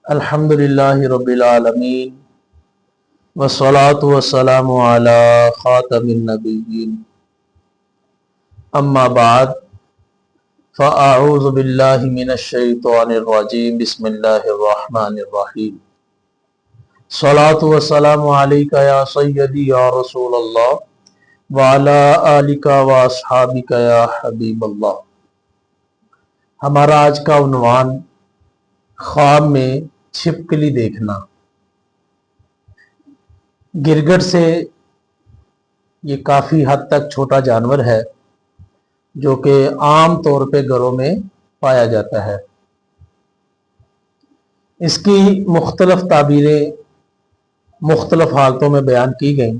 الحمدللہ رب العالمین والصلاة والسلام علی خاتم النبیین اما بعد فاعوذ باللہ من الشیطان الرجیم بسم اللہ الرحمن الرحیم صلاة والسلام علیکہ یا سیدی یا رسول اللہ وعلی آلکہ و اصحابکہ یا حبیب اللہ۔ ہمارا آج کا عنوان خواب میں چھپکلی دیکھنا۔ گرگٹ سے یہ کافی حد تک چھوٹا جانور ہے جو کہ عام طور پہ گھروں میں پایا جاتا ہے۔ اس کی مختلف تعبیریں مختلف حالتوں میں بیان کی گئیں۔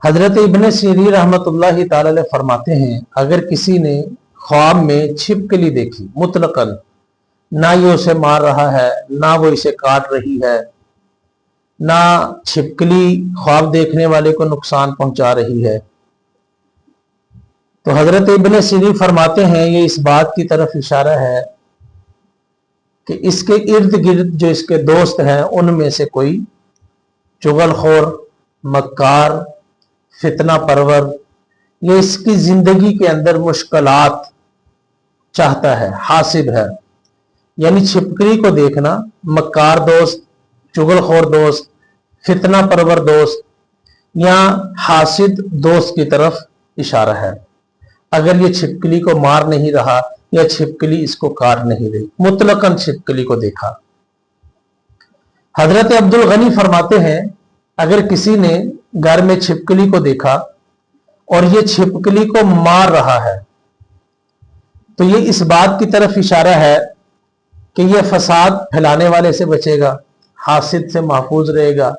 حضرت ابن سیرین رحمۃ اللہ تعالی علیہ فرماتے ہیں، اگر کسی نے خواب میں چھپکلی دیکھی مطلقاً، نہ یہ اسے مار رہا ہے، نہ وہ اسے کاٹ رہی ہے، نہ چھپکلی خواب دیکھنے والے کو نقصان پہنچا رہی ہے، تو حضرت ابن سیرین فرماتے ہیں یہ اس بات کی طرف اشارہ ہے کہ اس کے ارد گرد جو اس کے دوست ہیں ان میں سے کوئی چغل خور، مکار، فتنہ پرور، یہ اس کی زندگی کے اندر مشکلات چاہتا ہے، حاسد ہے۔ یعنی چھپکلی کو دیکھنا مکار دوست، چغل خور دوست، فتنہ پرور دوست یا حاسد دوست کی طرف اشارہ ہے، اگر یہ چھپکلی کو مار نہیں رہا یا چھپکلی اس کو کاٹ نہیں رہی، مطلقاً چھپکلی کو دیکھا۔ حضرت عبد الغنی فرماتے ہیں، اگر کسی نے گھر میں چھپکلی کو دیکھا اور یہ چھپکلی کو مار رہا ہے تو یہ اس بات کی طرف اشارہ ہے کہ یہ فساد پھیلانے والے سے بچے گا، حاسد سے محفوظ رہے گا،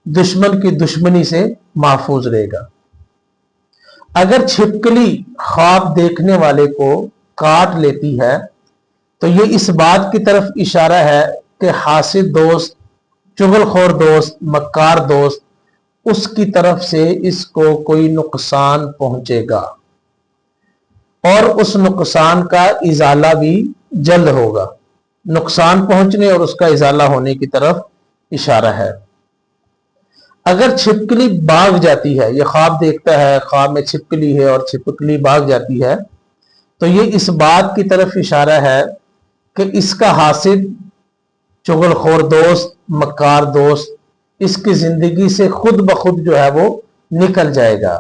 دشمن کی دشمنی سے محفوظ رہے گا۔ اگر چھپکلی خواب دیکھنے والے کو کاٹ لیتی ہے تو یہ اس بات کی طرف اشارہ ہے کہ حاسد دوست، چغل خور دوست، مکار دوست، اس کی طرف سے اس کو کوئی نقصان پہنچے گا اور اس نقصان کا ازالہ بھی جلد ہوگا۔ نقصان پہنچنے اور اس کا ازالہ ہونے کی طرف اشارہ ہے۔ اگر چھپکلی بھاگ جاتی ہے، یہ خواب دیکھتا ہے، خواب میں چھپکلی ہے اور چھپکلی بھاگ جاتی ہے، تو یہ اس بات کی طرف اشارہ ہے کہ اس کا حاسد، چغل خور دوست، مکار دوست اس کی زندگی سے خود بخود جو ہے وہ نکل جائے گا،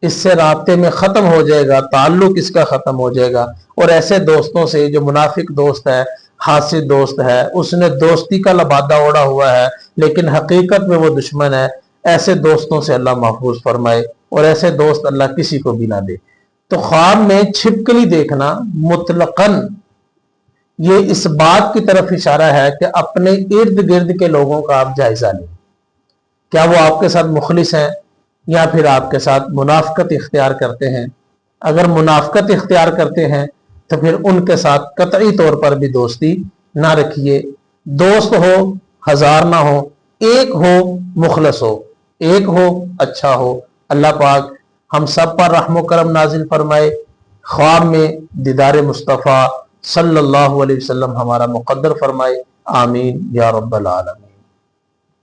اس سے رابطے میں ختم ہو جائے گا، تعلق اس کا ختم ہو جائے گا۔ اور ایسے دوستوں سے، جو منافق دوست ہے، حاسد دوست ہے، اس نے دوستی کا لبادہ اوڑا ہوا ہے لیکن حقیقت میں وہ دشمن ہے، ایسے دوستوں سے اللہ محفوظ فرمائے اور ایسے دوست اللہ کسی کو بھی نہ دے۔ تو خواب میں چھپکلی دیکھنا مطلقاً یہ اس بات کی طرف اشارہ ہے کہ اپنے ارد گرد کے لوگوں کا آپ جائزہ لیں، کیا وہ آپ کے ساتھ مخلص ہیں یا پھر آپ کے ساتھ منافقت اختیار کرتے ہیں۔ اگر منافقت اختیار کرتے ہیں تو پھر ان کے ساتھ قطعی طور پر بھی دوستی نہ رکھیے۔ دوست ہو ہزار نہ ہو، ایک ہو مخلص ہو، ایک ہو اچھا ہو۔ اللہ پاک ہم سب پر رحم و کرم نازل فرمائے، خواب میں دیدار مصطفیٰ صلی اللہ علیہ وسلم ہمارا مقدر فرمائے، آمین یا رب العالمین۔